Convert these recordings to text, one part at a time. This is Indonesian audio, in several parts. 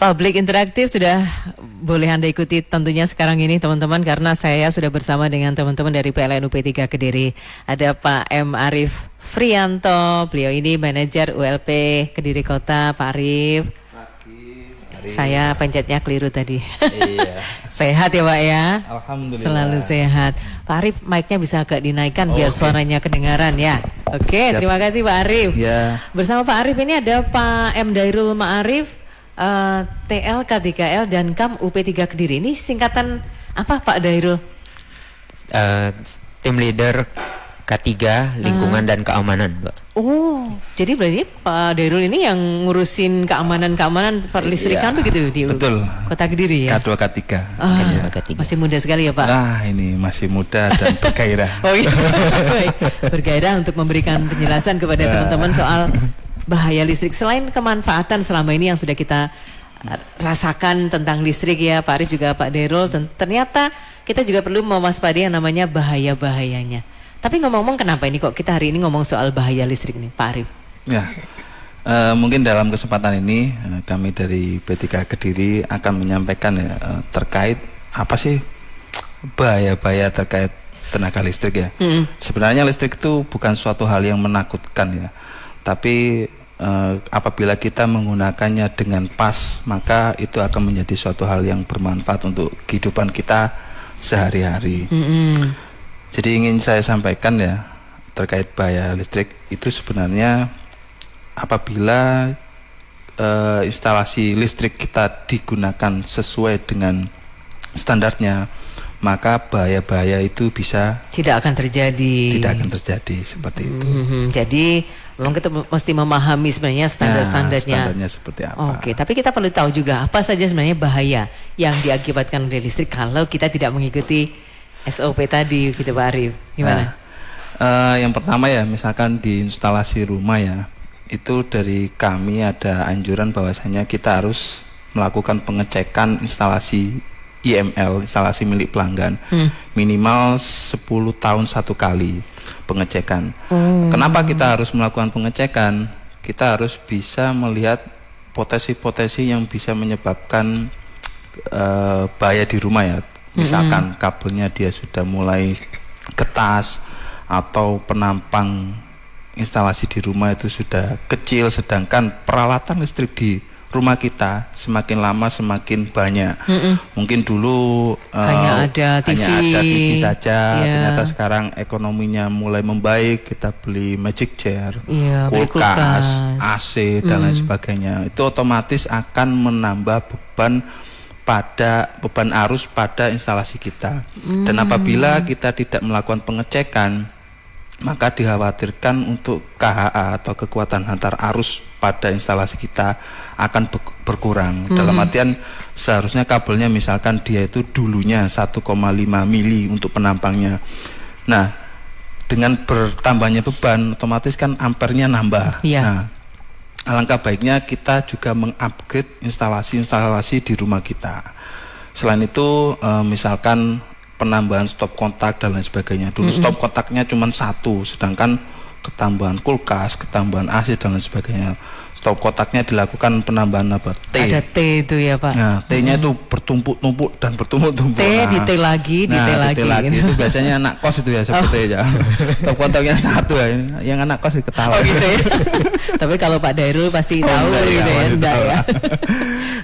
Public interaktif sudah boleh Anda ikuti tentunya sekarang ini teman-teman, karena saya sudah bersama dengan teman-teman dari PLN UP3 Kediri. Ada Pak M. Arief Frianto, beliau ini manajer ULP Kediri Kota. Pak Arief. Saya pencetnya keliru tadi. Iya. Sehat ya Pak ya? Alhamdulillah. Selalu sehat. Pak Arief, mic-nya bisa agak dinaikkan biar suaranya kedengaran ya. Oke, terima kasih Pak Arief. Ya. Bersama Pak Arief ini ada Pak M. Dairul Ma'arif, TL K3L dan KAM UP3 Kediri. Ini singkatan apa Pak Dairul? Tim leader K3 lingkungan dan keamanan, Mbak. Oh, jadi berarti Pak Dairul ini yang ngurusin keamanan perlistrikan begitu di betul. Kota Kediri ya? K2 K3. K3. Masih muda sekali ya Pak? Nah, ini masih muda dan bergairah. Oh iya, baik. Bergairah untuk memberikan penjelasan kepada teman-teman soal bahaya listrik. Selain kemanfaatan selama ini yang sudah kita rasakan tentang listrik ya Pak Arief juga Pak Dairul, ternyata kita juga perlu mewaspadai yang namanya bahaya-bahayanya. Tapi ngomong-ngomong, kenapa ini kok kita hari ini ngomong soal bahaya listrik nih Pak Arief? Ya, mungkin dalam kesempatan ini kami dari P3 Kediri akan menyampaikan ya terkait apa sih bahaya-bahaya terkait tenaga listrik ya. Sebenarnya listrik itu bukan suatu hal yang menakutkan ya, tapi apabila kita menggunakannya dengan pas, maka itu akan menjadi suatu hal yang bermanfaat untuk kehidupan kita sehari-hari. Jadi ingin saya sampaikan ya terkait bahaya listrik itu sebenarnya apabila instalasi listrik kita digunakan sesuai dengan standarnya, maka bahaya-bahaya itu bisa tidak akan terjadi. Tidak akan terjadi seperti itu. Jadi memang kita mesti memahami sebenarnya standar-standarnya. Standarnya seperti apa. Oke, tapi kita perlu tahu juga apa saja sebenarnya bahaya yang diakibatkan oleh listrik kalau kita tidak mengikuti SOP tadi gitu Pak Arief. Gimana? Yang pertama ya, misalkan di instalasi rumah ya, itu dari kami ada anjuran bahwasanya kita harus melakukan pengecekan instalasi IML, instalasi milik pelanggan, minimal 10 tahun satu kali pengecekan. Kenapa kita harus melakukan pengecekan? Kita harus bisa melihat potensi-potensi yang bisa menyebabkan bahaya di rumah ya. Misalkan kabelnya dia sudah mulai ketas, atau penampang instalasi di rumah itu sudah kecil, sedangkan peralatan listrik di rumah kita semakin lama semakin banyak. Mungkin dulu hanya ada TV saja, ternyata sekarang ekonominya mulai membaik, kita beli magic chair, kulkas, AC dan lain sebagainya. Itu otomatis akan menambah beban arus pada instalasi kita. Dan apabila kita tidak melakukan pengecekan, maka dikhawatirkan untuk KHA atau kekuatan hantar arus pada instalasi kita akan berkurang. Dalam artian seharusnya kabelnya misalkan dia itu dulunya 1,5 mili untuk penampangnya. Nah, dengan bertambahnya beban otomatis kan ampernya nambah. Nah, alangkah baiknya kita juga mengupgrade instalasi-instalasi di rumah kita. Selain itu misalkan penambahan stop kontak dan lain sebagainya. Dulu stop kontaknya cuma satu, sedangkan ketambahan kulkas, ketambahan AC dan lain sebagainya, stop kontaknya dilakukan penambahan apa? T. Ada T itu ya Pak. Nah, T-nya itu bertumpuk-tumpuk dan bertumpuk-tumpuk. T di T lagi, di T lagi. Itu biasanya anak kos itu ya seperti aja. Stop kontaknya satu ya. Yang anak kos ketawa. Oh gitu ya. Tapi kalau Pak Dairul pasti tahu gitu ya, enggak ya.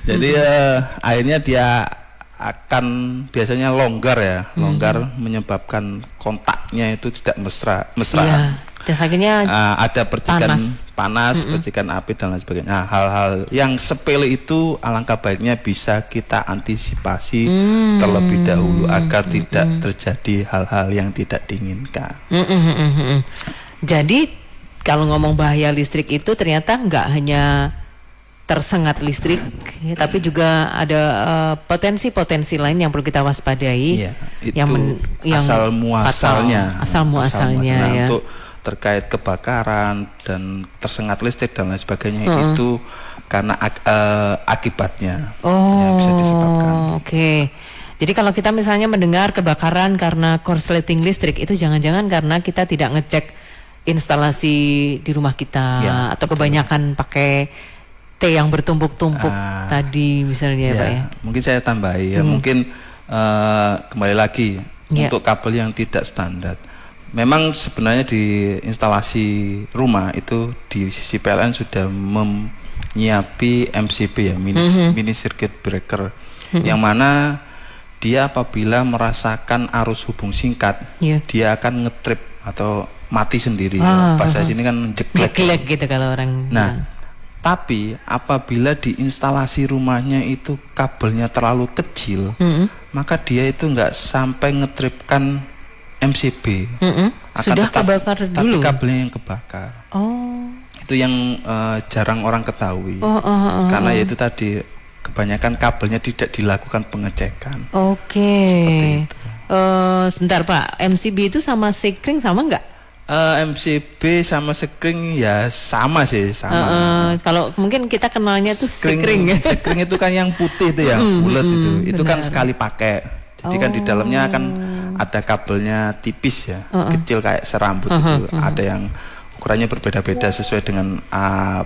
Jadi akhirnya dia akan biasanya longgar ya, longgar menyebabkan kontaknya itu tidak mesra. Iya. Dan akhirnya ada percikan panas, percikan api dan lain sebagainya. Nah, hal-hal yang sepele itu alangkah baiknya bisa kita antisipasi terlebih dahulu agar tidak terjadi hal-hal yang tidak diinginkan. Jadi kalau ngomong bahaya listrik itu ternyata nggak hanya tersengat listrik, tapi juga ada potensi-potensi lain yang perlu kita waspadai. Iya, itu asal muasalnya. Ya. Untuk terkait kebakaran dan tersengat listrik dan lain sebagainya itu karena akibatnya yang bisa disebabkan. Oke. Jadi kalau kita misalnya mendengar kebakaran karena korsleting listrik, itu jangan-jangan karena kita tidak ngecek instalasi di rumah kita, atau kebanyakan pakai T yang bertumpuk-tumpuk tadi misalnya ya Pak ya. Mungkin saya tambahi ya, mungkin kembali lagi untuk kabel yang tidak standar. Memang sebenarnya di instalasi rumah itu di sisi PLN sudah menyiapi MCB ya, mini circuit breaker, yang mana dia apabila merasakan arus hubung singkat, dia akan ngetrip atau mati sendiri. Bahasa sini kan jeglek gitu kalau orang. Nah, tapi apabila di instalasi rumahnya itu kabelnya terlalu kecil, maka dia itu nggak sampai ngetripkan MCB. Sudah kebakar dulu. Tapi kabelnya yang kebakar. Itu yang jarang orang ketahui. Karena yaitu tadi kebanyakan kabelnya tidak dilakukan pengecekan. Seperti itu. Sebentar Pak, MCB itu sama sekring sama nggak? MCB sama sekring ya sama sih, sama. Kalau mungkin kita kenalnya tuh sekring. Sekring itu kan yang putih itu ya, bulat itu. Itu kan sekali pakai. Jadi kan di dalamnya kan ada kabelnya tipis ya, kecil kayak serambut itu. Ada yang ukurannya berbeda-beda sesuai dengan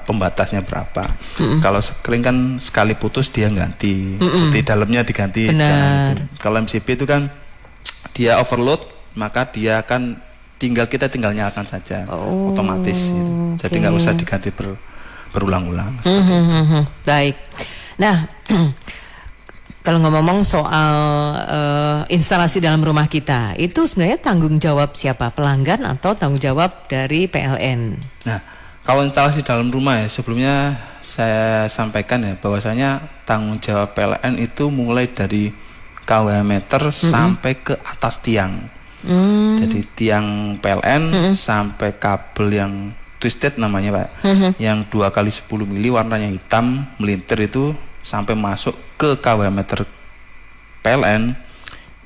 pembatasnya berapa. Kalau sekring kan sekali putus dia ganti, di dalamnya diganti. Kalau MCB itu kan dia overload, maka dia akan kita tinggal nyalakan saja, otomatis gitu. Jadi nggak usah diganti berulang-ulang. Baik. Nah, kalau ngomong soal instalasi dalam rumah kita, itu sebenarnya tanggung jawab siapa? Pelanggan atau tanggung jawab dari PLN? Nah, kalau instalasi dalam rumah ya, sebelumnya saya sampaikan ya bahwasanya tanggung jawab PLN itu mulai dari kWh meter sampai ke atas tiang. Jadi tiang PLN sampai kabel yang twisted namanya Pak, yang 2x10 mili warnanya hitam melintir itu sampai masuk ke kWh meter PLN,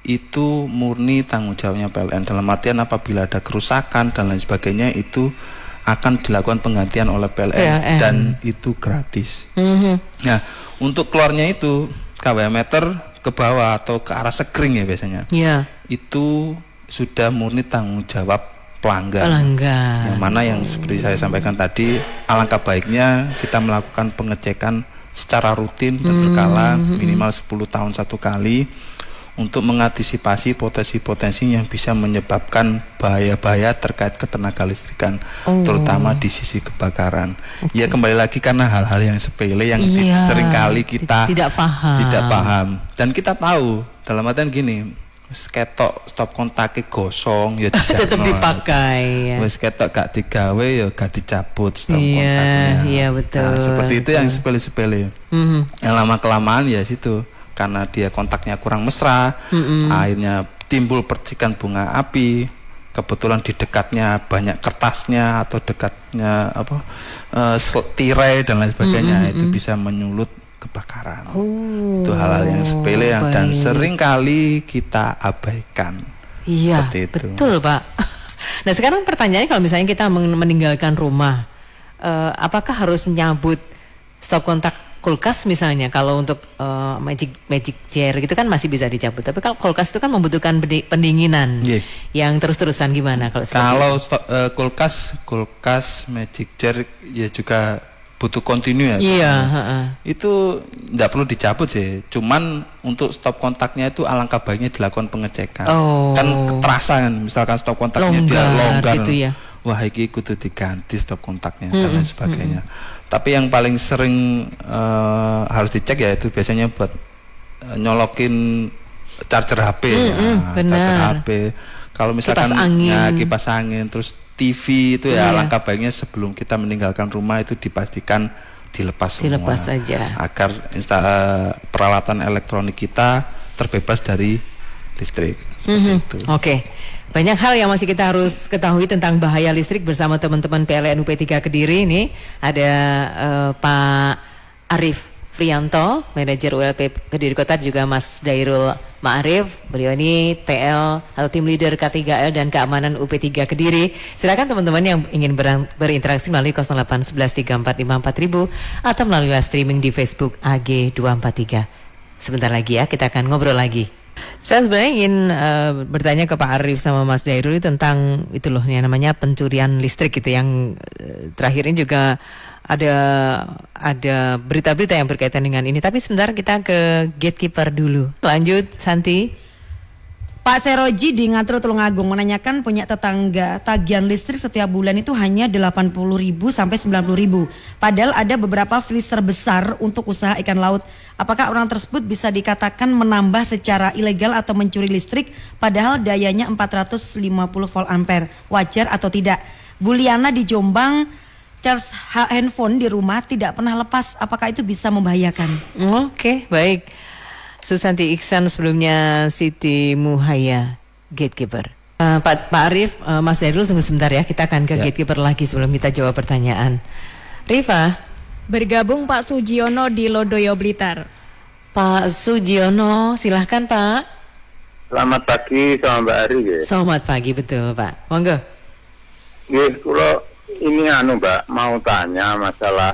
itu murni tanggung jawabnya PLN. Dalam artian apabila ada kerusakan dan lain sebagainya itu akan dilakukan penggantian oleh PLN. Dan itu gratis. Nah, untuk keluarnya itu kWh meter ke bawah atau ke arah sekring ya biasanya, itu sudah murni tanggung jawab pelanggan. Yang mana yang seperti saya sampaikan tadi, alangkah baiknya kita melakukan pengecekan secara rutin dan berkala, minimal 10 tahun satu kali, untuk mengantisipasi potensi-potensi yang bisa menyebabkan bahaya-bahaya terkait ketenaga listrikan, terutama di sisi kebakaran. Ya kembali lagi karena hal-hal yang sepele yang seringkali kita tidak paham. Dan kita tahu dalam artian gini, ketok stop kontaknya gosong ya tetap dipakai. Wes ketok gak digawe ya gak dicabut stop kontaknya. Iya betul. Nah, seperti itu yang sepele-sepele. Yang lama kelamaan ya situ, karena dia kontaknya kurang mesra, akhirnya timbul percikan bunga api. Kebetulan di dekatnya banyak kertasnya atau dekatnya tirai dan lain sebagainya, itu bisa menyulut kebakaran. Itu hal-hal yang sepele dan sering kali kita abaikan. Iya, betul Pak. Nah sekarang pertanyaannya, kalau misalnya kita meninggalkan rumah, apakah harus menyabut stop kontak kulkas misalnya? Kalau untuk magic jar gitu kan masih bisa dicabut, tapi kalau kulkas itu kan membutuhkan pendinginan yang terus-terusan. Gimana kalau kulkas magic jar ya juga butuh kontinu ya. Itu tidak perlu dicabut sih. Cuman untuk stop kontaknya itu alangkah baiknya dilakukan pengecekan. Kan terasa kan, misalkan stop kontaknya dia longgar gitu ya. Wah iki kudu diganti stop kontaknya dan lain sebagainya. Tapi yang paling sering harus dicek ya itu biasanya buat nyolokin charger HP charger HP. Kalau misalkan kipas angin terus TV itu ya alangkah baiknya sebelum kita meninggalkan rumah itu dipastikan dilepas saja agar peralatan elektronik kita terbebas dari listrik. Seperti itu. Banyak hal yang masih kita harus ketahui tentang bahaya listrik bersama teman-teman PLN UP3 Kediri. Ini ada Pak Arif Frianto, manajer ULP Kediri Kota, juga Mas Dairul Ma'arif. Beliau ini TL atau tim leader K3L dan keamanan UP3 Kediri. Silakan teman-teman yang ingin berinteraksi melalui 081134544000 atau melalui live streaming di Facebook AG243. Sebentar lagi ya, kita akan ngobrol lagi. Saya sebenarnya ingin bertanya ke Pak Arif sama Mas Dairul tentang itu loh yang namanya pencurian listrik gitu, yang terakhir ini juga ada berita-berita yang berkaitan dengan ini. Tapi sebentar kita ke gatekeeper dulu. Lanjut, Santi. Pak Seroji di Ngatru Tulungagung menanyakan punya tetangga tagihan listrik setiap bulan itu hanya 80.000 sampai 90.000. Padahal ada beberapa freezer besar untuk usaha ikan laut. Apakah orang tersebut bisa dikatakan menambah secara ilegal atau mencuri listrik padahal dayanya 450 volt ampere? Wajar atau tidak? Buliana di Jombang, charge handphone di rumah tidak pernah lepas. Apakah itu bisa membahayakan? Oke, baik. Susanti Iksan, sebelumnya Siti Muhaya, gatekeeper. Pak Arif, Mas Dairul tunggu sebentar ya, kita akan ke gatekeeper lagi sebelum kita jawab pertanyaan. Rifa. Bergabung Pak Sugiono di Lodoyo Blitar. Pak Sugiono, silahkan Pak. Selamat pagi sama Mbak Ari ya. Selamat pagi, betul Pak. Monggo. Kalau ini Mbak, mau tanya masalah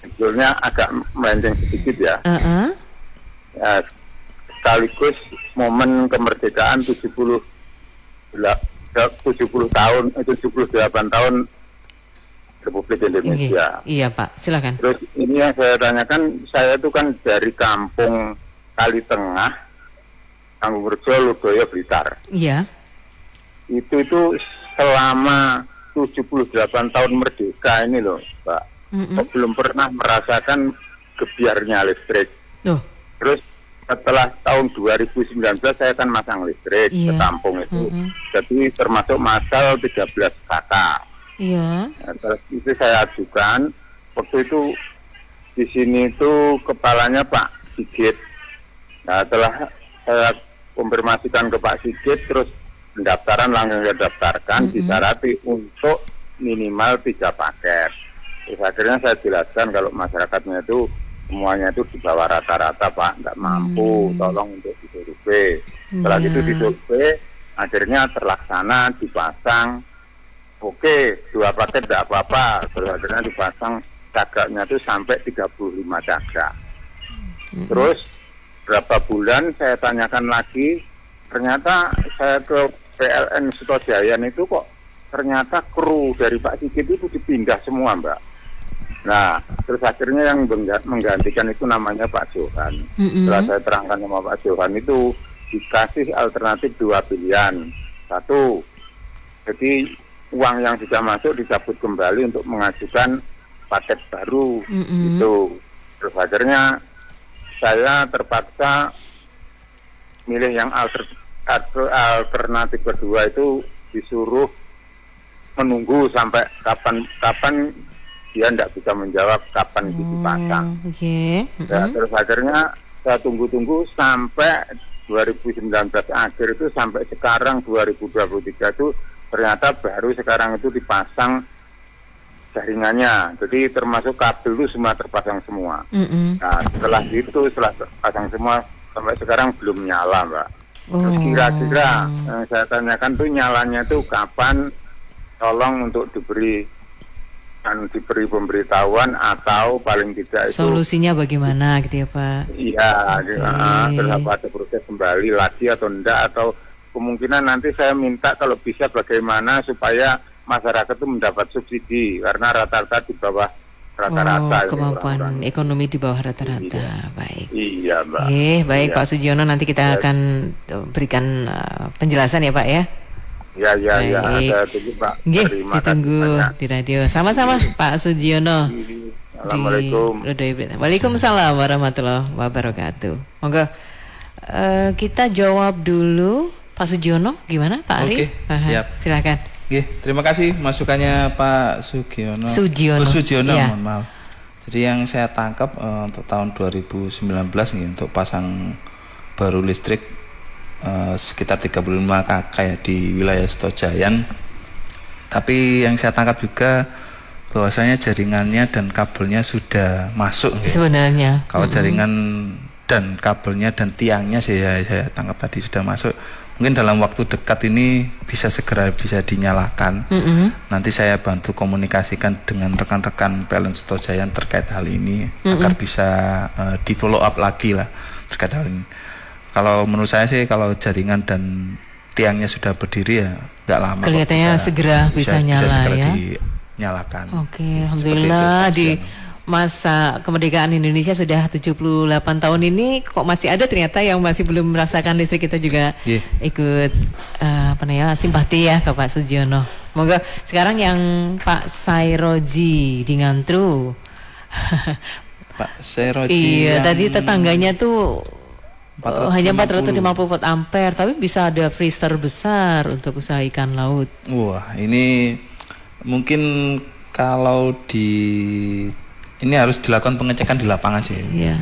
sebetulnya agak melenceng sedikit ya. Ya, sekaligus momen kemerdekaan 78 tahun Republik Indonesia. Iya Pak, silakan. Terus ini yang saya tanyakan, saya itu kan dari kampung Kali Tengah, Kampung Rejo, Lodoyo, Blitar. Iya. Itu selama 78 tahun merdeka ini loh, Mbak. Kok belum pernah merasakan gebiarnya listrik. Terus setelah tahun 2019 saya kan masang listrik ke kampung itu. Jadi termasuk masal 13 kakak. Iya. Nah, terus itu saya ajukan. Waktu itu di sini itu kepalanya Pak Sigit. Nah, setelah saya konfirmasikan ke Pak Sigit, terus pendaftaran langsung saya daftarkan, disyaratkan untuk minimal 3 paket. Terus akhirnya saya jelaskan kalau masyarakatnya itu semuanya itu di bawah rata-rata Pak, nggak mampu, tolong untuk disurvei. Setelah itu disurvei, akhirnya terlaksana, dipasang. Oke, 2 paket nggak apa-apa. Terus akhirnya dipasang cagaknya itu sampai 35 cagak. Terus berapa bulan saya tanyakan lagi, ternyata saya ke PLN Sutojayan itu kok ternyata kru dari Pak Sigit itu dipindah semua Mbak. Nah, terus akhirnya yang menggantikan itu namanya Pak Johan. Setelah saya terangkan sama Pak Johan itu dikasih alternatif 2 pilihan. 1, jadi uang yang sudah masuk dicabut kembali untuk mengajukan paket baru. Gitu. Terus akhirnya saya terpaksa milih yang alternatif kedua itu disuruh menunggu sampai kapan dia tidak bisa menjawab kapan dipasang. Ya, terus akhirnya saya tunggu-tunggu sampai 2019 akhir itu sampai sekarang 2023 itu ternyata baru sekarang itu dipasang jaringannya. Jadi termasuk kabel itu semua terpasang semua. Nah, setelah terpasang semua sampai sekarang belum nyala, Mbak. Terus kira-kira yang saya tanyakan tuh nyalanya tuh kapan? Tolong untuk diberi pemberitahuan atau paling tidak itu solusinya bagaimana gitu ya Pak? Iya, terus ada proses kembali lagi atau enggak, atau kemungkinan nanti saya minta kalau bisa bagaimana supaya masyarakat itu mendapat subsidi karena rata-rata di bawah rata-rata. Kemampuan ekonomi di bawah rata-rata. Baik. Iya, Mbak. Baik Pak Sugiono, nanti kita akan berikan penjelasan ya Pak ya. Ya, saya tunggu Pak. Terima ditunggu di radio. Sama-sama Pak Sugiono. Assalamualaikum. Waalaikumsalam warahmatullahi wabarakatuh. Monggo kita jawab dulu Pak Sugiono, gimana Pak Ari? Oke, siap. Silakan. Terima kasih masukannya Pak Sugiono. Sugiono, ya. Mohon maaf. Jadi yang saya tangkap untuk tahun 2019 nih untuk pasang baru listrik sekitar 35 kakak ya di wilayah Sutojayan. Tapi yang saya tangkap juga bahwasanya jaringannya dan kabelnya sudah masuk sebenarnya. Kalau jaringan dan kabelnya dan tiangnya saya tangkap tadi sudah masuk. Mungkin dalam waktu dekat ini bisa dinyalakan. Nanti saya bantu komunikasikan dengan rekan-rekan PLN Sutojayan terkait hal ini agar bisa di follow up lagi lah terkait hal ini. Kalau menurut saya sih kalau jaringan dan tiangnya sudah berdiri ya nggak lama. Kelihatannya segera bisa nyala segera ya. nyalakan. Oke, alhamdulillah di masa kemerdekaan Indonesia sudah 78 tahun ini kok masih ada ternyata yang masih belum merasakan listrik. Kita juga ikut simpati ya ke Pak Sugiono. Moga sekarang yang Pak Sairoji di Ngantru. Pak Sairoji. Iya, tadi tetangganya tuh 450. Hanya 450 volt ampere, tapi bisa ada freezer besar untuk usaha ikan laut. Wah, ini mungkin kalau ini harus dilakukan pengecekan di lapangan sih. Yeah.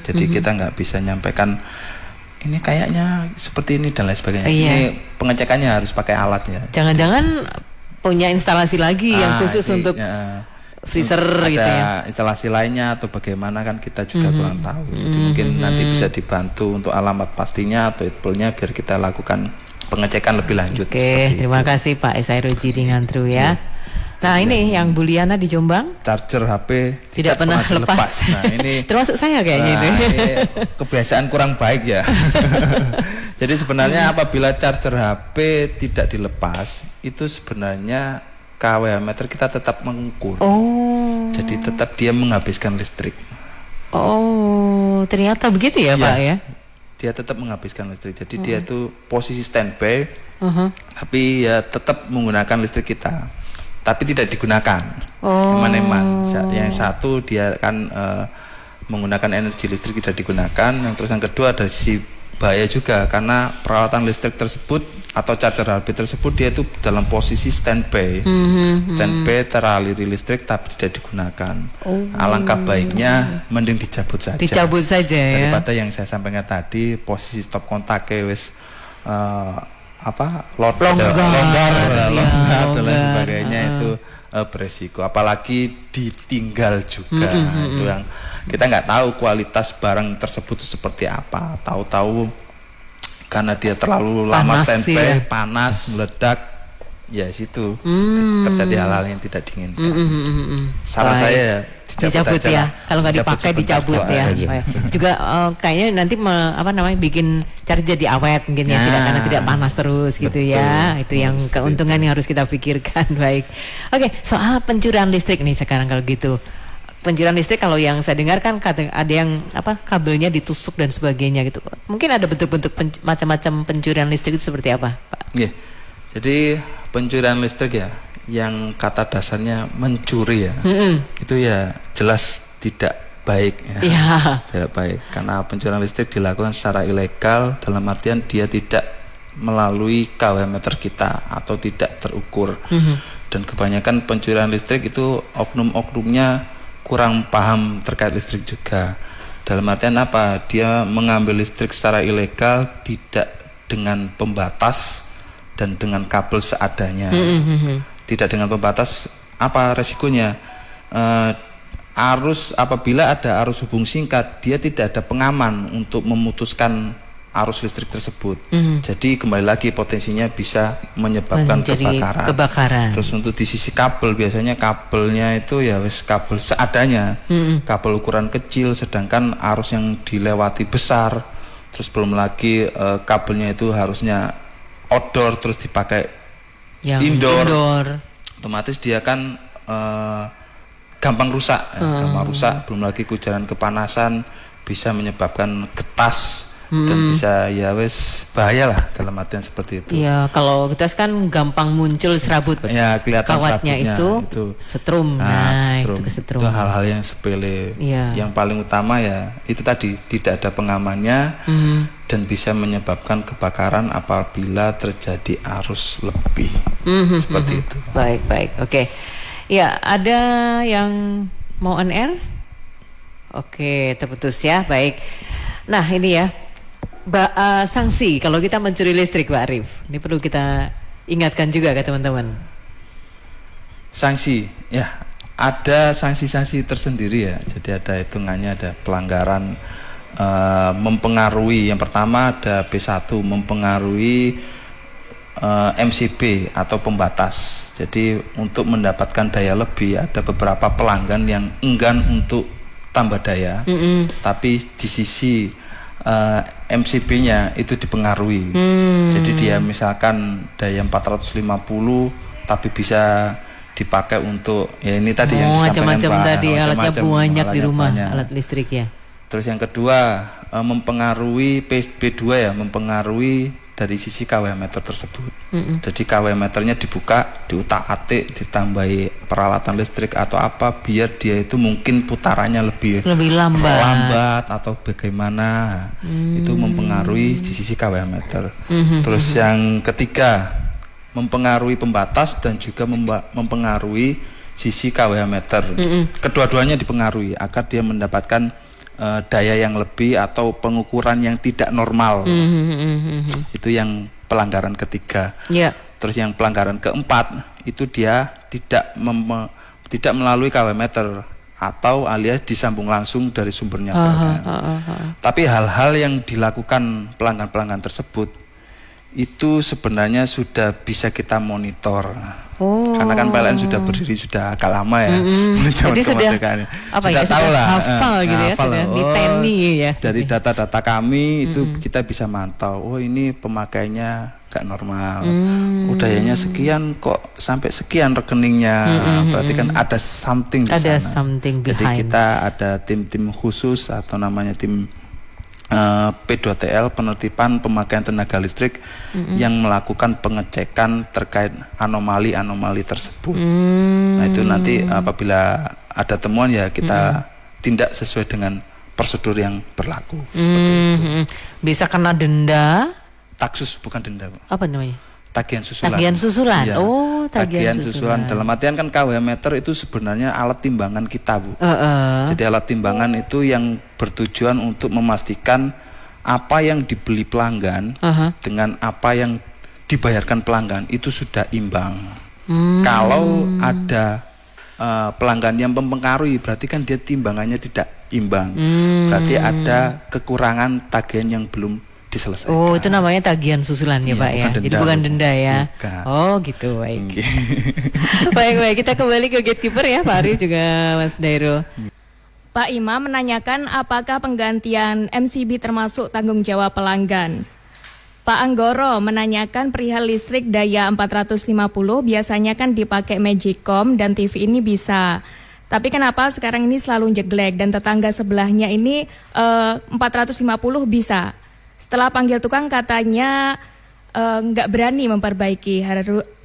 Jadi kita nggak bisa nyampaikan ini kayaknya seperti ini dan lain sebagainya. Ini pengecekannya harus pakai alat ya. Jangan-jangan punya instalasi lagi yang khusus untuk freezer gitu ya. Instalasi lainnya atau bagaimana kan kita juga kurang tahu. Jadi mungkin nanti bisa dibantu untuk alamat pastinya atau itpolnya biar kita lakukan pengecekan lebih lanjut. Oke, terima kasih Pak Sairoji di Ngantru ya. Nah ini yang Bu Liana di Jombang, charger HP tidak pernah lepas. Nah ini termasuk saya kayaknya itu. Ini kebiasaan kurang baik ya. Jadi sebenarnya apabila charger HP tidak dilepas, itu sebenarnya kWh meter kita tetap mengukur. Jadi tetap dia menghabiskan listrik. Ternyata begitu ya Pak ya? Dia tetap menghabiskan listrik. Jadi dia itu posisi standby, tapi ya tetap menggunakan listrik kita. Tapi tidak digunakan. Eman-eman. Yang satu dia kan menggunakan energi listrik tidak digunakan. Yang terus yang kedua ada sisi bahaya juga karena peralatan listrik tersebut atau charger HP tersebut dia itu dalam posisi standby. Standby teraliri listrik tapi tidak digunakan. Alangkah baiknya mending dicabut saja. Dicabut saja ya. Daripada yang saya sampaikan tadi posisi stop kontaknya wis longgar dan lain sebagainya itu beresiko, apalagi ditinggal juga. Itu yang kita nggak tahu kualitas barang tersebut seperti apa. Tahu-tahu karena dia terlalu lama standby, panas, meledak, ya situ terjadi hal-hal yang tidak diinginkan. Saran saya dicabut ya. Kalau nggak dipakai dicabut ya. Juga kayaknya nanti bikin charger jadi awet mungkin ya, karena tidak panas terus gitu ya. Itu yang keuntungan yang harus kita pikirkan. Baik. Oke, soal pencurian listrik nih sekarang kalau gitu. Pencurian listrik kalau yang saya dengar kan ada yang kabelnya ditusuk dan sebagainya gitu. Mungkin ada bentuk-bentuk macam-macam pencurian listrik itu seperti apa, Pak? Iya. Jadi pencurian listrik ya, yang kata dasarnya mencuri ya, itu ya jelas tidak baik ya. Tidak baik karena pencurian listrik dilakukan secara ilegal, dalam artian dia tidak melalui kWh meter kita atau tidak terukur. Dan kebanyakan pencurian listrik itu oknum-oknumnya kurang paham terkait listrik juga. Dalam artian apa? Dia mengambil listrik secara ilegal, tidak dengan pembatas dan dengan kabel seadanya. Tidak dengan pembatas, apa resikonya? Apabila ada arus hubung singkat, dia tidak ada pengaman untuk memutuskan arus listrik tersebut. Jadi kembali lagi potensinya bisa menyebabkan kebakaran. Terus untuk di sisi kabel, biasanya kabelnya itu ya wis kabel seadanya, kabel ukuran kecil, sedangkan arus yang dilewati besar. Terus belum lagi kabelnya itu harusnya outdoor terus dipakai yang indoor. Otomatis dia kan gampang rusak, belum lagi hujan kepanasan bisa menyebabkan getas dan bisa ya wes bahaya lah dalam artian seperti itu. Iya, kalau getas kan gampang muncul serabut. Ya, kelihatan kawatnya itu setrum. Itu hal-hal yang sepele. Yang paling utama ya itu tadi tidak ada pengamannya dan bisa menyebabkan kebakaran apabila terjadi arus lebih. Seperti itu. Baik. Oke. Ya, ada yang mau on air? Oke, terputus ya. Baik. Nah, ini ya. Sanksi kalau kita mencuri listrik, Pak Arif. Ini perlu kita ingatkan juga ke teman-teman. Sanksi, ya ada sanksi-sanksi tersendiri ya. Jadi ada hitungannya, ada pelanggaran mempengaruhi. Yang pertama ada B1, mempengaruhi MCB atau pembatas. Jadi untuk mendapatkan daya lebih ada beberapa pelanggan yang enggan untuk tambah daya, tapi di sisi MCB-nya itu dipengaruhi. Jadi dia misalkan daya 450 tapi bisa dipakai untuk ya ini tadi yang disampaikan macam-macam Pak, tadi alatnya banyak di rumah, banyak. alat listrik ya. Terus yang kedua mempengaruhi PSB2 ya, mempengaruhi dari sisi kW meter tersebut. Jadi kW meternya dibuka, diutak-atik, ditambahi peralatan listrik atau apa biar dia itu mungkin putarannya lebih lambat atau bagaimana. Itu mempengaruhi di sisi kW meter. Terus yang ketiga mempengaruhi pembatas dan juga mempengaruhi sisi kW meter. Kedua-duanya dipengaruhi agar dia mendapatkan daya yang lebih atau pengukuran yang tidak normal. Itu yang pelanggaran ketiga. Terus yang pelanggaran keempat itu dia tidak melalui kW meter atau alias disambung langsung dari sumbernya PLN. Tapi hal-hal yang dilakukan pelanggan-pelanggan tersebut itu sebenarnya sudah bisa kita monitor. Karena kan PLN sudah berdiri sudah agak lama ya. Jadi sudah tahu lah, hafal gitu ya, sudah diteni ya. Dari data-data kami itu kita bisa mantau. Oh ini pemakainya gak normal. Dayanya sekian kok sampai sekian rekeningnya. Berarti kan ada something di sana. Jadi kita ada tim-tim khusus atau namanya tim P2TL, penertiban pemakaian tenaga listrik yang melakukan pengecekan terkait anomali-anomali tersebut. Nah itu nanti apabila ada temuan ya kita tindak sesuai dengan prosedur yang berlaku. Seperti itu. Bisa kena denda? Taksus bukan denda. Apa namanya? Tagihan susulan. Tagihan susulan. Ya. Tagihan susulan. Dalam artian kan kW meter itu sebenarnya alat timbangan kita, Bu. Jadi alat timbangan itu yang bertujuan untuk memastikan apa yang dibeli pelanggan dengan apa yang dibayarkan pelanggan itu sudah imbang. Kalau ada pelanggan yang mempengaruhi, berarti kan dia timbangannya tidak imbang. Berarti ada kekurangan tagihan yang belum diselesaikan. Oh, itu namanya tagihan susulan ya, Pak ya. Jadi bukan denda ya. Bukan. Oh, gitu. Baik. Baik. Kita kembali ke gatekeeper ya, Pak Arif juga Mas Dairul. Pak Imam menanyakan apakah penggantian MCB termasuk tanggung jawab pelanggan. Pak Anggoro menanyakan perihal listrik daya 450 biasanya kan dipakai Magicom dan TV ini bisa. Tapi kenapa sekarang ini selalu jeglek dan tetangga sebelahnya ini 450 bisa. Setelah panggil tukang katanya nggak berani memperbaiki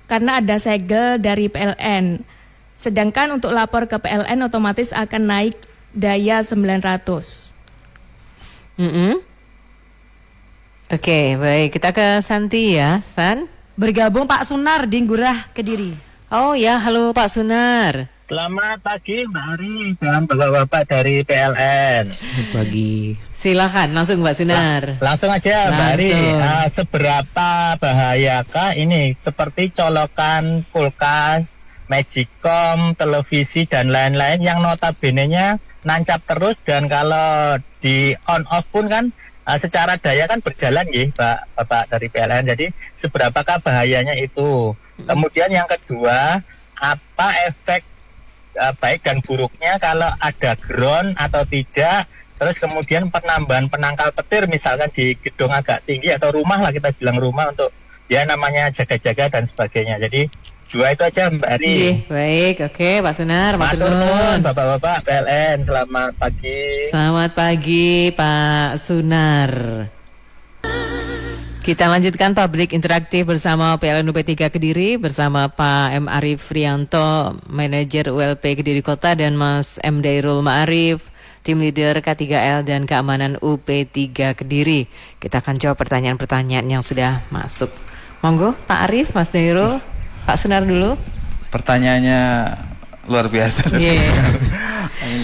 karena ada segel dari PLN. Sedangkan untuk lapor ke PLN otomatis akan naik daya 900. Oke, baik. Kita ke Santi ya, San. Bergabung Pak Sunar di Ngurah, Kediri. Oh ya, halo Pak Sunar. Selamat pagi Mbak Ari dan bapak-bapak dari PLN. Selamat pagi. Silakan langsung Mbak Sunar. Langsung aja Mbak Ari. Seberapa bahayakah ini seperti colokan kulkas, Magicom, televisi dan lain-lain yang notabene-nya nancap terus dan kalau di on off pun kan secara daya kan berjalan ya Bapak dari PLN. Jadi seberapakah bahayanya itu? Kemudian yang kedua, apa efek baik dan buruknya kalau ada ground atau tidak? Terus kemudian penambahan penangkal petir misalkan di gedung agak tinggi atau rumah lah, kita bilang rumah untuk ya namanya jaga-jaga dan sebagainya. Jadi dua itu aja Mbak Ari. Baik, oke Pak Sunar, matur nuwun Bapak-bapak PLN, selamat pagi. Selamat pagi Pak Sunar. Kita lanjutkan publik interaktif bersama PLN UP3 Kediri bersama Pak M. Arif Rianto, Manajer ULP Kediri Kota, dan Mas M. Dairul Ma'arif, Tim Leader K3L dan Keamanan UP3 Kediri. Kita akan jawab pertanyaan-pertanyaan yang sudah masuk. Monggo Pak Arif, Mas Dairul, Pak Sunar dulu. Pertanyaannya luar biasa.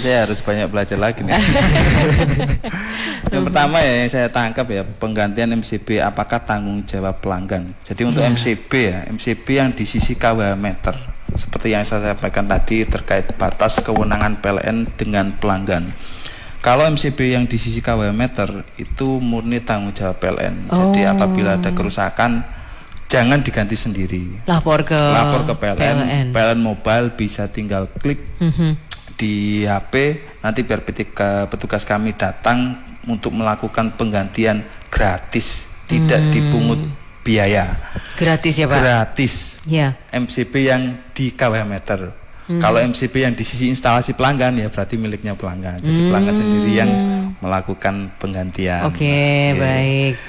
Saya harus banyak belajar lagi nih. Yang pertama ya yang saya tangkap ya, penggantian MCB apakah tanggung jawab pelanggan. Jadi untuk MCB ya, MCB yang di sisi kW meter seperti yang saya sampaikan tadi terkait batas kewenangan PLN dengan pelanggan. Kalau MCB yang di sisi kW meter itu murni tanggung jawab PLN. Jadi apabila ada kerusakan jangan diganti sendiri. Lapor ke PLN. PLN Mobile bisa tinggal klik di HP, nanti biar petugas kami datang untuk melakukan penggantian gratis, tidak dipungut biaya. Gratis ya Pak? Gratis. Ya. MCB yang di kWh meter. Kalau MCB yang di sisi instalasi pelanggan ya berarti miliknya pelanggan. Jadi pelanggan sendiri yang melakukan penggantian. Oke, baik.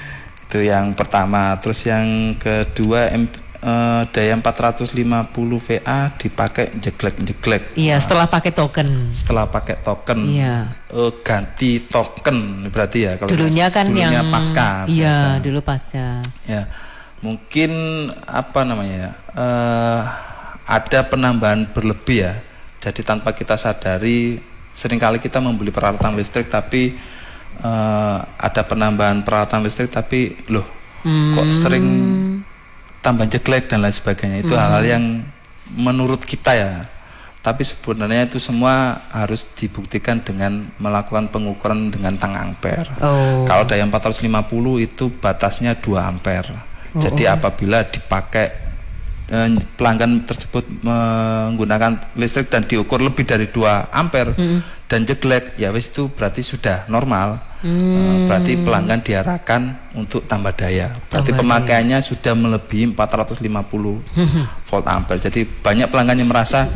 Itu yang pertama. Terus yang kedua daya 450 VA dipakai jeglek. Iya, setelah pakai token. Setelah pakai token. Iya. Ganti token berarti ya kalau dulunya kan dulunya yang pasca. Iya, dulu pasca. Ya. Mungkin apa namanya? Ada penambahan berlebih ya. Jadi tanpa kita sadari seringkali kita membeli peralatan listrik tapi ada penambahan peralatan listrik tapi loh kok sering tambah jeglek dan lain sebagainya. Itu hal-hal yang menurut kita ya. Tapi sebenarnya itu semua harus dibuktikan dengan melakukan pengukuran dengan tang ampere. Kalau daya 450 itu batasnya 2 ampere. Jadi apabila dipakai pelanggan tersebut menggunakan listrik dan diukur lebih dari 2 ampere dan jeglek, ya wis itu berarti sudah normal. Berarti pelanggan diarahkan untuk tambah daya. Berarti pemakaiannya sudah melebihi 450 volt ampere. Jadi banyak pelanggan yang merasa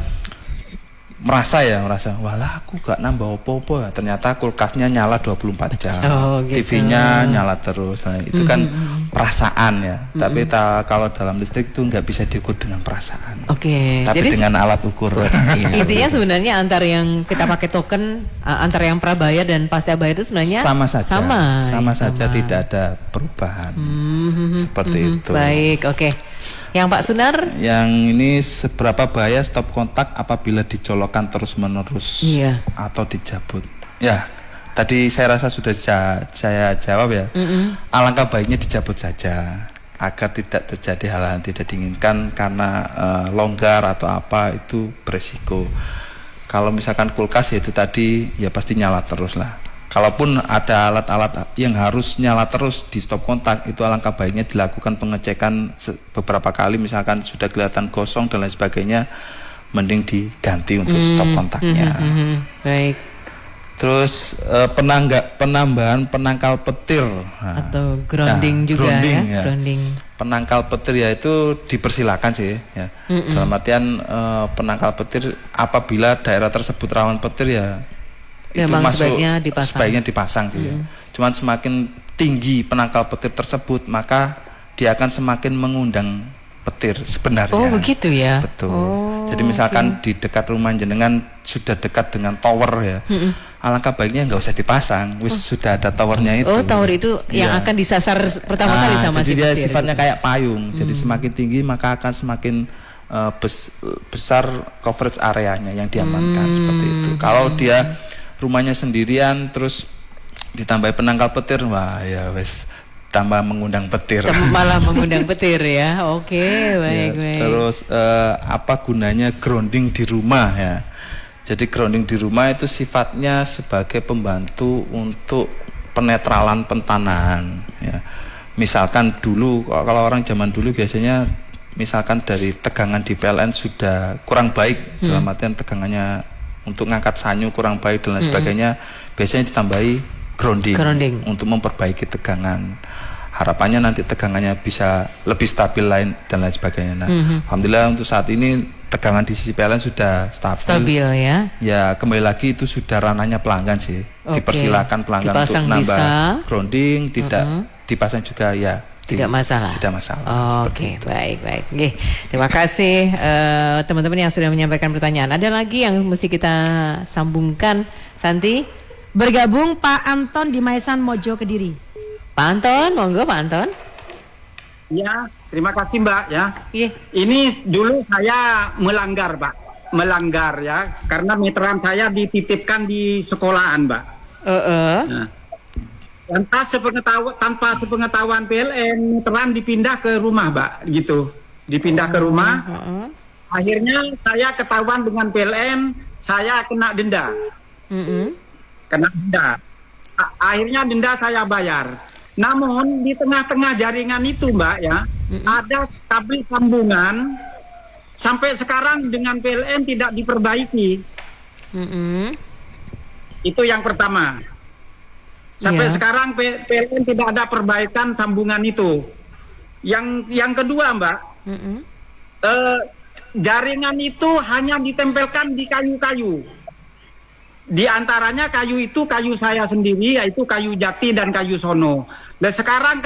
walah aku gak nambah opo-opo ya. Ternyata kulkasnya nyala 24 jam, gitu. TV-nya nyala terus. Nah, itu kan perasaan ya. Tapi kalau dalam listrik itu nggak bisa diukur dengan perasaan. Tapi jadi dengan alat ukur. Intinya sebenarnya antara yang kita pakai token, antara yang prabayar dan pasca bayar itu sebenarnya sama saja. Sama saja, tidak ada perubahan. Seperti itu. Baik, Yang Pak Sunar? Yang ini seberapa bahaya stop kontak apabila dicolokkan terus-menerus atau dijabut? Ya, tadi saya rasa sudah saya jawab ya. Alangkah baiknya dijabut saja agar tidak terjadi hal-hal yang tidak diinginkan karena longgar atau apa itu beresiko. Kalau misalkan kulkas ya itu tadi ya pasti nyala terus lah. Kalaupun ada alat-alat yang harus nyala terus di stop kontak, itu alangkah baiknya dilakukan pengecekan beberapa kali, misalkan sudah kelihatan gosong dan lain sebagainya, mending diganti untuk stop kontaknya. Baik. Terus penambahan penangkal petir atau grounding juga grounding. Penangkal petir ya itu dipersilakan sih ya. Dalam artian penangkal petir apabila daerah tersebut rawan petir ya itu sebaiknya dipasang sih ya. Cuman semakin tinggi penangkal petir tersebut maka dia akan semakin mengundang petir sebenarnya. Begitu ya. Betul. Jadi misalkan di dekat rumah jenengan sudah dekat dengan tower ya. Alangkah baiknya nggak usah dipasang, sudah ada towernya itu. Tower itu yang akan disasar pertama kali sama jadi dia sifatnya kayak payung. Jadi semakin tinggi maka akan semakin besar coverage areanya yang diamankan seperti itu. Kalau dia rumahnya sendirian terus ditambah penangkal petir, wah ya wes tambah mengundang petir. Malah mengundang petir ya. Baik. Terus apa gunanya grounding di rumah ya? Jadi grounding di rumah itu sifatnya sebagai pembantu untuk penetralan pentanahan ya. Misalkan dulu kalau orang zaman dulu biasanya misalkan dari tegangan di PLN sudah kurang baik, dalam artian tegangannya untuk ngangkat sanyu kurang baik dan lain sebagainya, biasanya ditambahi grounding untuk memperbaiki tegangan. Harapannya nanti tegangannya bisa lebih stabil dan lain sebagainya. Nah, alhamdulillah untuk saat ini tegangan di sisi PLN sudah stabil ya. Ya, kembali lagi itu sudah ranahnya pelanggan sih. Dipersilakan pelanggan dipasang untuk nambah grounding, tidak dipasang juga ya. Tidak masalah. Baik. Terima kasih teman-teman yang sudah menyampaikan pertanyaan. Ada lagi yang mesti kita sambungkan, Santi? Bergabung Pak Anton di Maesan Mojo Kediri. Pak Anton, monggo Pak Anton. Ya, terima kasih Mbak ya. Ini dulu saya melanggar ya, karena meteran saya dititipkan di sekolahan Mbak. Nah, tanpa sepengetahuan PLN, meteran dipindah ke rumah Mbak, gitu. Dipindah ke rumah. Akhirnya saya ketahuan dengan PLN, saya kena denda. Kena denda. Akhirnya denda saya bayar. Namun di tengah-tengah jaringan itu Mbak ya, ada kabel sambungan sampai sekarang dengan PLN tidak diperbaiki. Itu yang pertama. Sampai sekarang PLN tidak ada perbaikan sambungan itu. Yang kedua, Mbak, jaringan itu hanya ditempelkan di kayu-kayu. Di antaranya kayu itu kayu saya sendiri, yaitu kayu jati dan kayu sono. Dan sekarang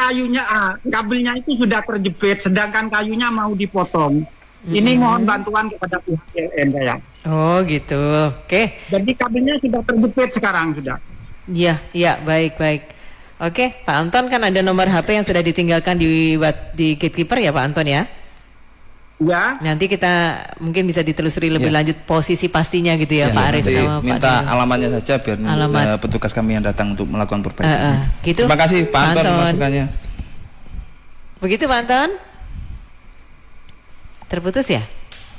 kabelnya itu sudah terjepit, sedangkan kayunya mau dipotong. Ini mohon bantuan kepada pihak PLN saya. Oh gitu, oke. Jadi kabelnya sudah terjepit sekarang sudah. Iya, baik. Oke, Pak Anton, kan ada nomor HP yang sudah ditinggalkan di Gatekeeper ya Pak Anton ya? Ya. Nanti kita mungkin bisa ditelusuri lebih lanjut posisi pastinya gitu ya, Pak Arif sama Pak minta Dino. alamatnya saja biar petugas kami yang datang untuk melakukan perbaikan. Gitu. Terima kasih Pak Anton masukannya. Begitu Pak Anton? Terputus ya?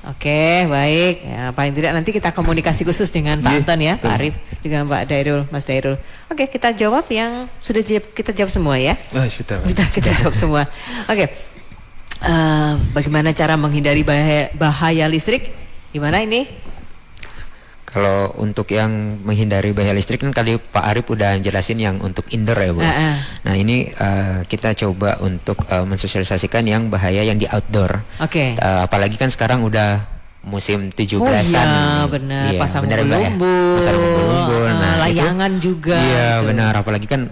Oke, baik. Ya, paling tidak nanti kita komunikasi khusus dengan Pak Anton ya, Pak Arif, juga Pak Dairul, Mas Dairul. Oke, kita jawab yang sudah kita jawab semua ya. Sudah. Kita jawab semua. Oke. Bagaimana cara menghindari bahaya listrik? Gimana ini? Kalau untuk yang menghindari bahaya listrik kan kali Pak Arif udah jelasin yang untuk indoor ya Bu. Nah ini kita coba untuk mensosialisasikan yang bahaya yang di outdoor. Oke. Apalagi kan sekarang udah musim 17-an. Oh iya benar, pasang umbul-umbul, layangan itu, juga. Iya benar, apalagi kan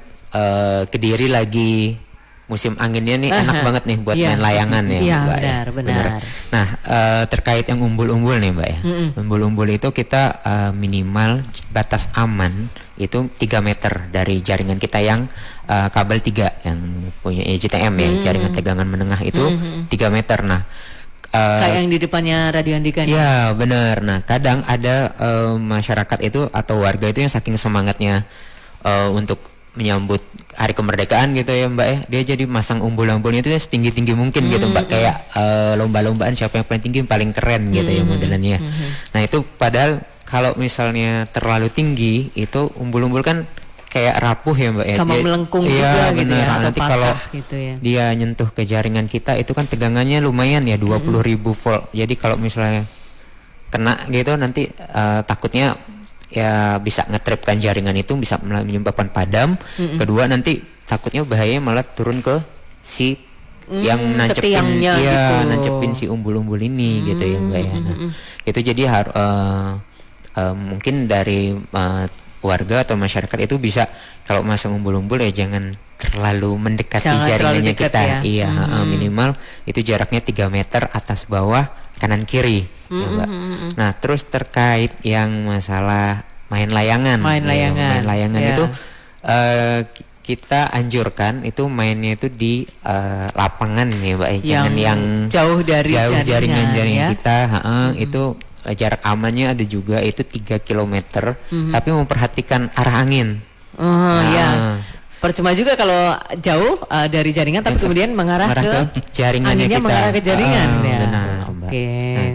Kediri lagi musim anginnya nih enak banget nih buat main layangan ya, Mbak. Benar. Nah, terkait yang umbul-umbul nih, Mbak ya. Umbul-umbul itu kita minimal batas aman itu 3 meter dari jaringan kita yang kabel 3 yang punya JTM ya, jaringan tegangan menengah itu 3 meter. Nah, kayak yang di depannya Radio Andika. Iya, benar. Nah, kadang ada masyarakat itu atau warga itu yang saking semangatnya untuk menyambut hari kemerdekaan gitu ya Mbak ya, dia jadi masang umbul-umbulnya itu setinggi-tinggi mungkin gitu Mbak, kayak lomba-lombaan siapa yang paling tinggi paling keren gitu ya modelannya. Nah itu padahal kalau misalnya terlalu tinggi itu umbul-umbul kan kayak rapuh ya Mbak ya, gampang melengkung juga gitu ya, atau nanti kalau gitu ya. Dia nyentuh ke jaringan kita itu kan tegangannya lumayan ya 20.000 volt, jadi kalau misalnya kena gitu nanti takutnya ya bisa ngetripkan jaringan itu, bisa menyebabkan padam. Kedua nanti takutnya bahaya malah turun ke si yang nancepin gitu. Nancepin si umbul-umbul ini gitu ya Mbak ya. Nah, itu jadi mungkin dari warga atau masyarakat itu bisa kalau masang umbul-umbul ya jangan terlalu mendekati jaringannya kita. Ya? Iya, minimal itu jaraknya 3 meter atas bawah kanan kiri ya Mbak. Nah, terus terkait yang masalah main layangan itu kita anjurkan itu mainnya itu di lapangan ya Mbak, jangan yang jauh dari jaringan kita. Itu jarak amannya ada juga itu 3 km, tapi memperhatikan arah angin. Percuma juga kalau jauh dari jaringan tapi kemudian mengarah ke jaringannya kita. Mengarah ke jaringan ya. Benar, Mbak. Nah,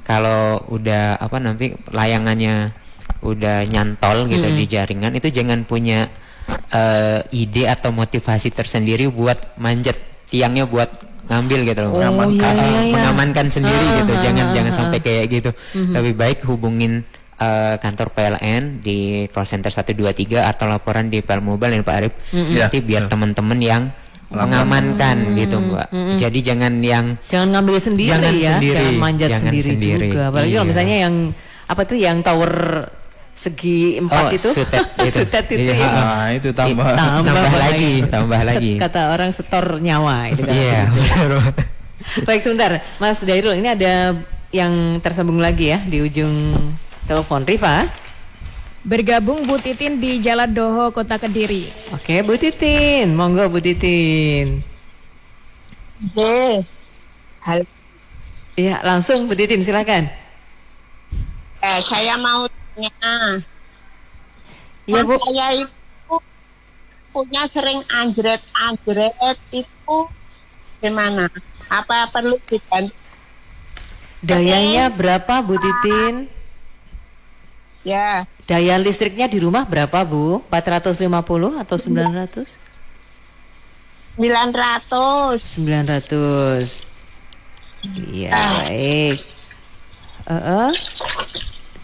kalau udah nanti layangannya udah nyantol gitu di jaringan, itu jangan punya ide atau motivasi tersendiri buat manjat tiangnya buat ngambil gitu loh. Mengamankan sendiri gitu. Jangan sampai kayak gitu. Lebih baik hubungin kantor PLN di call center 123 atau laporan di PL Mobile ya Pak Arif. Nanti biar teman-teman yang mengamankan gitu Mbak. Jadi jangan ngambil sendiri, jangan manjat sendiri juga. Apalagi kalau misalnya yang yang tower segi 4 itu sutet itu nah, itu tambah lagi kata orang setor nyawa itu kan. Iya benar. Baik, sebentar Mas Dairul, ini ada yang tersambung lagi ya di ujung telepon. Rifa bergabung Bu Titin di Jalan Doho, Kota Kediri. Oke, Bu Titin, monggo Bu Titin. Halo. Iya, langsung Bu Titin, silakan. Saya mau tanya. Iya Bu. Saya itu punya sering anjret itu gimana? Apa perlu diganti? Dayanya berapa Bu Titin? Ya. Daya listriknya di rumah berapa Bu? 450 atau 900? 900. Iya, baik.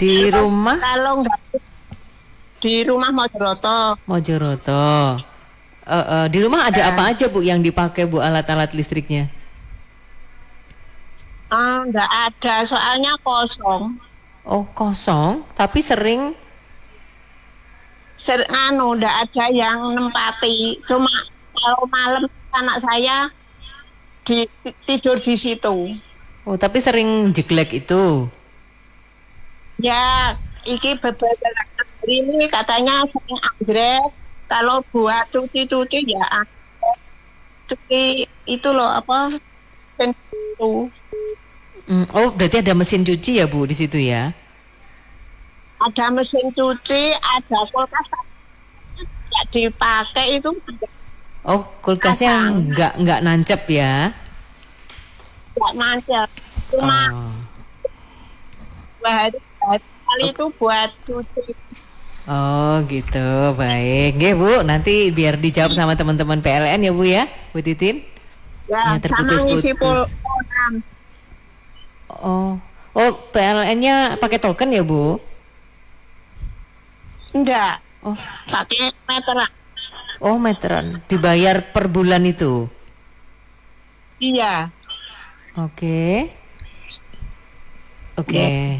Di rumah? Kalau enggak di rumah Mojoroto. Di rumah ada apa aja Bu yang dipakai Bu alat-alat listriknya? Enggak ada, soalnya kosong. Oh kosong, tapi sering Enggak ada yang nempati. Cuma kalau malam anak saya tidur di situ. Oh tapi sering jeglek itu? Ya, iki beberapa hari ini katanya sering anjret. Kalau buat cuci-cuci ya cuci itu loh apa? Oh berarti ada mesin cuci ya Bu di situ ya? Ada mesin cuci, ada kulkas tidak dipakai itu. Oh kulkasnya nggak nancep ya? Nggak nancep, cuma 2 hari kali itu buat cuci. Oh gitu, baik. Nggih Bu, nanti biar dijawab sama teman-teman PLN ya Bu ya, Bu Titin. Ya, sama ngisi pulsa. Oh PLN-nya pakai token ya Bu? Enggak. Oh, pakai meteran. Oh, meteran. Dibayar per bulan itu? Iya. Oke,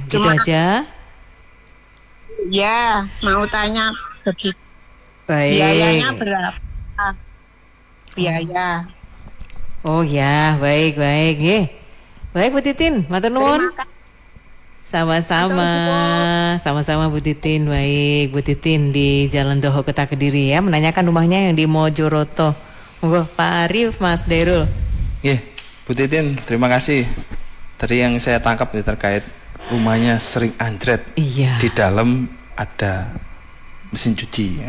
gitu Cuma, aja. Ya, mau tanya begitu. Baik. Biayanya berapa? Biaya. Oh ya, baik. Baik Bu Titin, matur nuwun. Sama-sama Bu Titin. Baik, Bu Titin di Jalan Doho Kota Kediri ya, menanyakan rumahnya yang di Mojoroto. Monggo Pak Arif, Mas Dairul. Bu Titin, terima kasih. Tadi yang saya tangkap terkait rumahnya sering anjret. Iya. Di dalam ada mesin cuci.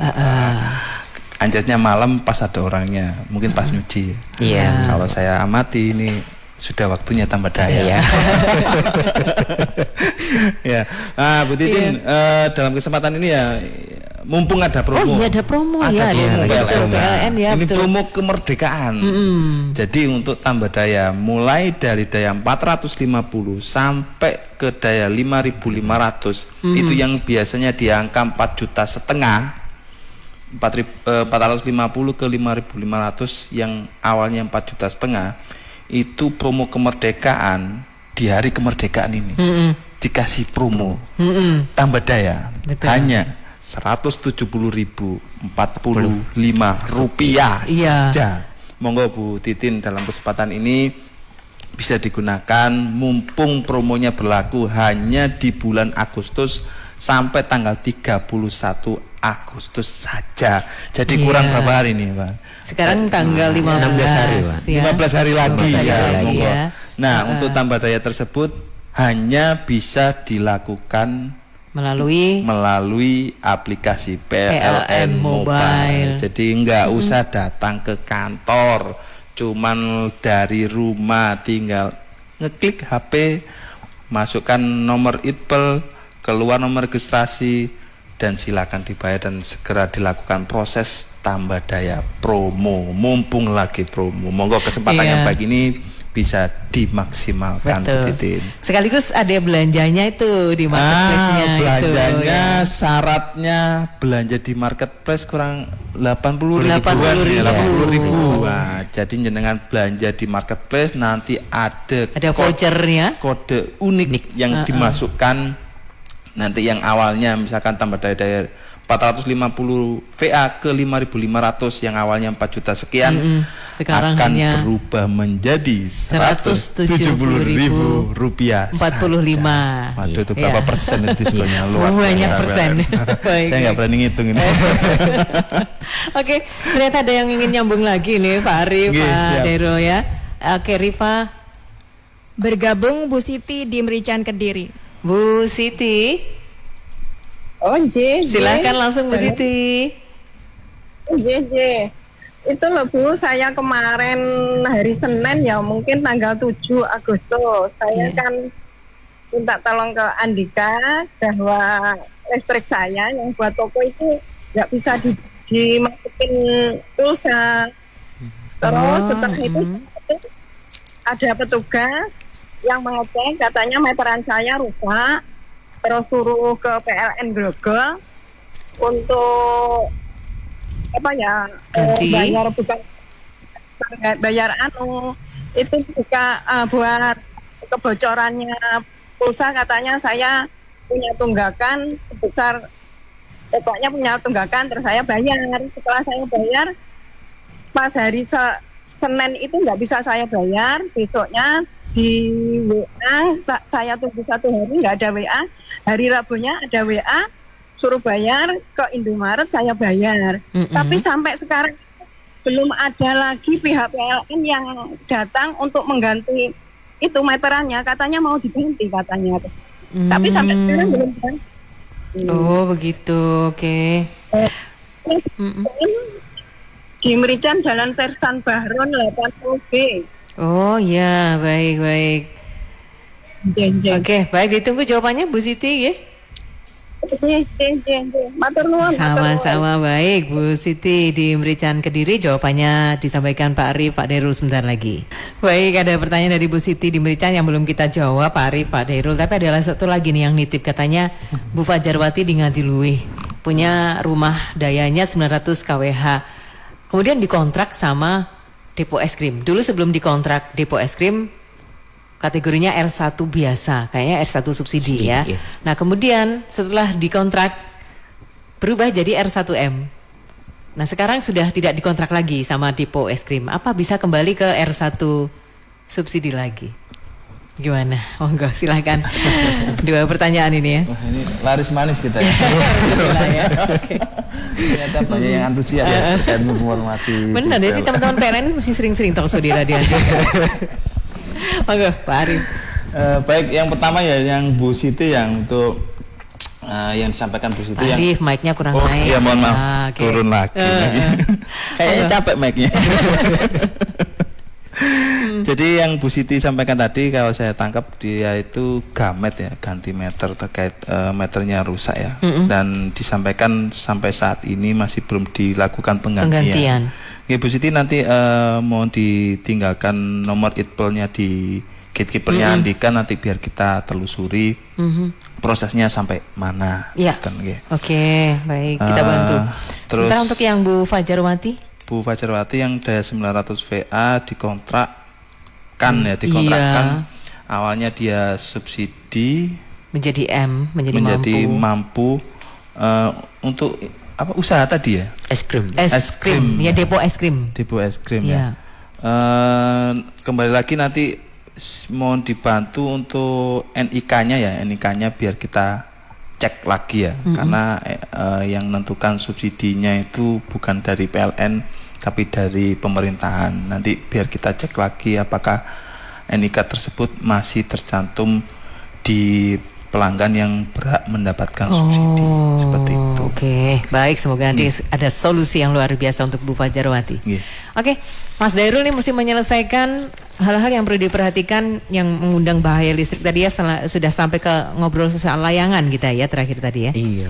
Anjretnya malam pas ada orangnya, mungkin pas nyuci. Iya. Kalau saya amati ini sudah waktunya tambah daya. Ya. Bu Titin, dalam kesempatan ini ya, mumpung ada promo. Oh iya ada promo ada ya. promo PLN ya. Ini betul. promo kemerdekaan. Jadi untuk tambah daya mulai dari daya 450 sampai ke daya 5.500 itu yang biasanya di angka 4,5 juta, 450 ke 5.500 yang awalnya 4,5 juta, itu promo kemerdekaan di hari kemerdekaan ini dikasih promo tambah daya. Betul. Hanya 170.045 rupiah saja. Monggo Bu Titin, dalam kesempatan ini bisa digunakan mumpung promonya berlaku hanya di bulan Agustus sampai tanggal 31 Agustus saja. Jadi kurang berapa hari nih Pak? Sekarang tanggal 15 hari Pak. Ya. 15 hari lagi lagi ya. Nah, untuk tambah daya tersebut hanya bisa dilakukan melalui aplikasi PLN Mobile. Jadi nggak usah datang ke kantor, cuman dari rumah tinggal ngeklik HP, masukkan nomor ITPEL, keluar nomor registrasi, dan silakan dibayar dan segera dilakukan proses tambah daya promo. Mumpung lagi promo, monggo kesempatan yang baik ini bisa dimaksimalkan. Betul. Sekaligus ada belanjanya itu di marketplace-nya. Belanjanya itu, syaratnya belanja di marketplace kurang 80 ribu. Nah, jadi jenengan belanja di marketplace nanti ada vouchernya, kode unik yang dimasukkan. Nanti yang awalnya misalkan tambah daya 450 VA ke 5.500 yang awalnya 4 juta sekian sekarang akan hanya berubah menjadi 170.000 rupiah 45. Waduh, itu berapa persen diskonnya? Luar banyak biasa, persen. Saya nggak berani ngitung ini. Oke, ternyata ada yang ingin nyambung lagi nih Pak Arif, Pak Dairul ya. Oke, Rifa. Bergabung Bu Siti di Merican Kediri. Bu Siti. Oh, silakan langsung Bu Siti. Itu loh Bu, saya kemarin hari Senin ya, mungkin tanggal 7 Agustus. Saya kan minta tolong ke Andika bahwa listrik saya yang buat toko itu nggak bisa dimasukin pulsa. Terus setelah itu ada petugas yang mengecek, katanya meteran saya rusak. Terus suruh ke PLN Grogol untuk ganti bayar itu juga buat kebocorannya pulsa, katanya saya punya tunggakan sebesar, pokoknya punya tunggakan, terus saya bayar. Setelah saya bayar, pas hari Senin itu nggak bisa saya bayar, besoknya di WA saya tunggu 1 hari nggak ada WA, hari Rabunya ada WA suruh bayar ke Indomaret, saya bayar. Tapi sampai sekarang belum ada lagi pihak PLN yang datang untuk mengganti itu meterannya, katanya mau diganti katanya. Tapi sampai sekarang belum ganti. Oh begitu, oke. Di Merican Jalan Sersan Bahron 80B. Oh ya, baik. Oke, baik, ditunggu jawabannya Bu Siti ya. Matur nuwun. Sama-sama, baik Bu Siti di Merican Kediri, jawabannya disampaikan Pak Arif, Pak Dairul sebentar lagi. Baik, ada pertanyaan dari Bu Siti di Merican yang belum kita jawab, Pak Arif, Pak Dairul. Tapi ada satu lagi nih yang nitip, katanya Bu Fajarwati di Ngadiluih punya rumah dayanya 900 kWh. Kemudian dikontrak sama depo es krim. Dulu sebelum dikontrak depo es krim kategorinya R1 biasa, kayaknya R1 subsidi ya. Iya. Nah kemudian setelah dikontrak berubah jadi R1M. Nah sekarang sudah tidak dikontrak lagi sama depo es krim. Apa bisa kembali ke R1 subsidi lagi? Gimana? Monggo silakan. 2 pertanyaan ini ya. Wah, ini laris manis kita ya. Ya. Okay. Ternyata banyak yang antusias terkait informasi. Benar, jadi teman-teman PLN itu mesti sering-sering talk show di radio. Monggo, Pak Arif. Baik, yang pertama ya yang Bu Siti yang untuk yang disampaikan Bu Siti Pak Arif, mic-nya kurang naik. Oh iya, mohon maaf. Okay. Turun lagi. Kayaknya capek mic-nya. Jadi yang Bu Siti sampaikan tadi, kalau saya tangkap dia itu gamet ya, ganti meter terkait meternya rusak ya. Dan disampaikan sampai saat ini masih belum dilakukan penggantian. Oke, Bu Siti nanti mohon ditinggalkan nomor ITPL-nya di gatekeeper-nya Andika, nanti biar kita telusuri prosesnya sampai mana. Ya. Oke, baik, kita bantu. Terus sementara untuk yang Bu Fajarwati? Bu Fajarwati yang daya 900 VA dikontrakkan dikontrakkan. Awalnya dia subsidi menjadi mampu untuk apa usaha tadi ya? Es krim. Ya, depo es krim. Depo es krim ya. Kembali lagi nanti mohon dibantu untuk NIK-nya ya, NIK-nya biar kita cek lagi ya, karena yang menentukan subsidinya itu bukan dari PLN tapi dari pemerintahan. Nanti biar kita cek lagi apakah NIK tersebut masih tercantum di pelanggan yang berhak mendapatkan subsidi seperti itu. Oke, baik, semoga nanti ada solusi yang luar biasa untuk Bu Fajarwati. Oke, Mas Dairul nih mesti menyelesaikan hal-hal yang perlu diperhatikan yang mengundang bahaya listrik tadi ya, sudah sampai ke ngobrol soal layangan kita ya terakhir tadi ya. Iya.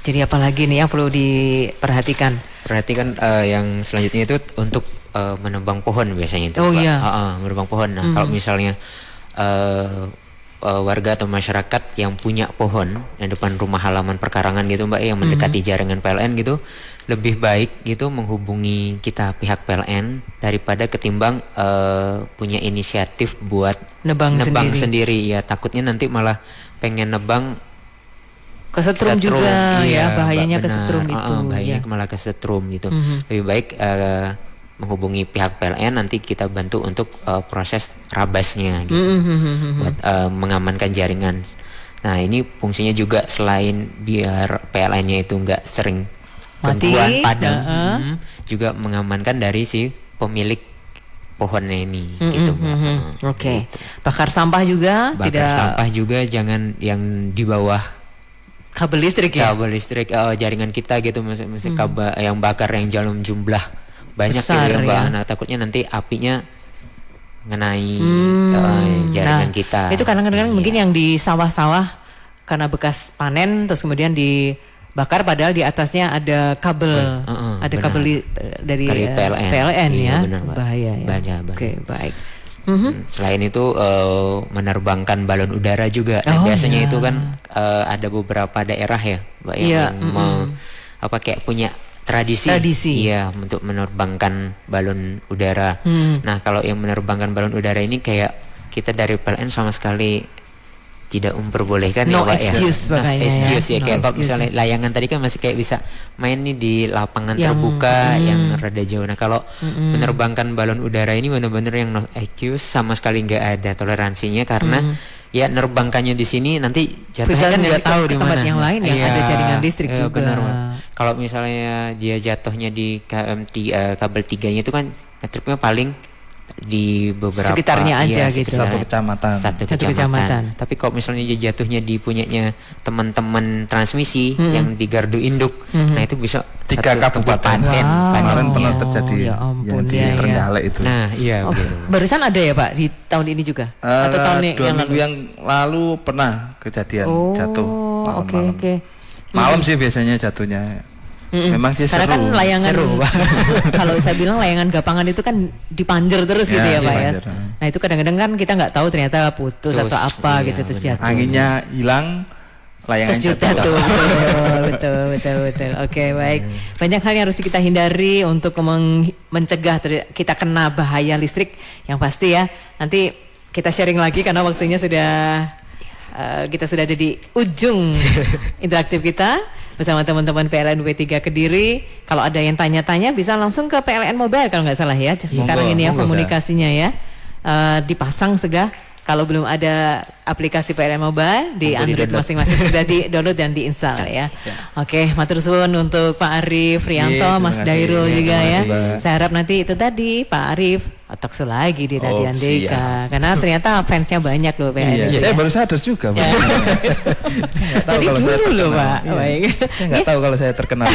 Jadi apa lagi nih yang perlu diperhatikan? Perhatikan yang selanjutnya itu untuk menebang pohon biasanya itu. Menebang pohon. Nah, kalau misalnya warga atau masyarakat yang punya pohon di depan rumah halaman perkarangan gitu Mbak, yang mendekati jaringan PLN gitu, lebih baik gitu menghubungi kita pihak PLN daripada ketimbang punya inisiatif buat nebang sendiri. Ya takutnya nanti malah pengen nebang kesetrum juga ya, bahayanya kesetrum itu. Bahayanya malah kesetrum gitu. Lebih baik menghubungi pihak PLN, nanti kita bantu untuk proses rabasnya gitu, buat mengamankan jaringan. Nah ini fungsinya juga selain biar PLN-nya itu nggak sering gangguan padam, juga mengamankan dari si pemilik pohonnya ini gitu. Oke. Bakar sampah juga sampah juga jangan yang di bawah kabel listrik ya. Kabel listrik jaringan kita gitu, mesti kabel yang bakar yang dalam jumlah banyak besar, ya, Mbak. Nah, takutnya nanti apinya ngenai jaringan kita. Itu kadang-kadang mungkin yang di sawah-sawah karena bekas panen terus kemudian dibakar padahal di atasnya ada kabel, ada kabel dari PLN iya, ya. Benar, bahaya ya. Bahaya. Oke, baik. Selain itu menerbangkan balon udara juga. Dan biasanya itu kan ada beberapa daerah ya, Mbak, yang kayak punya tradisi. Iya, untuk menerbangkan balon udara. Nah, kalau yang menerbangkan balon udara ini kayak kita dari PLN sama sekali tidak memperbolehkan no ya Pak excuse, ya. No excuse ya. No Kayak kalau excuse. misalnya layangan tadi kan masih kayak bisa main nih di lapangan terbuka yang rada jauh. Nah kalau menerbangkan balon udara ini benar-benar yang no excuse, sama sekali nggak ada toleransinya, karena ya nerbangkannya di sini nanti jatuhnya kan nggak tahu di tempat mana. yang lain yang ada jaringan listrik juga. Benar, kalau misalnya dia jatuhnya di kabel 3-nya itu kan listriknya paling di beberapa sekitarnya aja gitu. Satu kecamatan. Satu kecamatan. Tapi kalau misalnya dia jatuhnya di punyanya teman-teman transmisi yang di gardu induk, nah itu bisa 3 kabupaten. Kemarin pernah terjadi ya ampun, yang di ya, Trenggalek itu. Nah, iya. Barusan ada ya Pak di tahun ini juga? Atau tahun 2 minggu yang lalu pernah kejadian jatuh malam-malam. Oke. Malam sih biasanya jatuhnya. Memang sih karena seru. kan layangan kalau saya bilang layangan gapangan itu kan dipanjer terus gitu ya Pak ya. Nah itu kadang-kadang kan kita nggak tahu ternyata putus atau apa gitu terus jatuh. Anginnya hilang, layangan jatuh. Betul. Oke, baik. Banyak hal yang harus kita hindari untuk mencegah kita kena bahaya listrik. Yang pasti ya nanti kita sharing lagi karena waktunya sudah kita sudah ada di ujung interaktif kita bersama teman-teman PLN UP3 Kediri. Kalau ada yang tanya-tanya bisa langsung ke PLN Mobile kalau nggak salah ya. Sekarang ini ya komunikasinya ya dipasang sudah. Kalau belum ada aplikasi PLN Mobile di Android masing-masing sudah di-download dan diinstal ya. Oke, matur suwun untuk Pak Arief Rianto, Mas Dairul juga ya. Saya harap nanti itu tadi Pak Arief talkshow lagi di Radio Andika karena ternyata fansnya banyak loh PLN. Saya baru sadar juga Pak. Jadi dulu loh Pak. Baik. Nggak tahu kalau saya terkenal.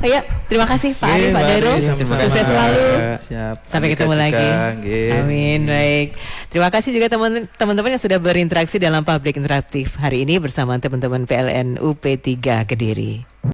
Ya, terima kasih Pak Arief, Pak Dairul. Sukses selalu. Sampai ketemu lagi. Amin. Baik. Terima kasih juga teman-teman yang sudah berinteraksi dalam Public Interaktif hari ini bersama teman-teman PLN UP3 Kediri.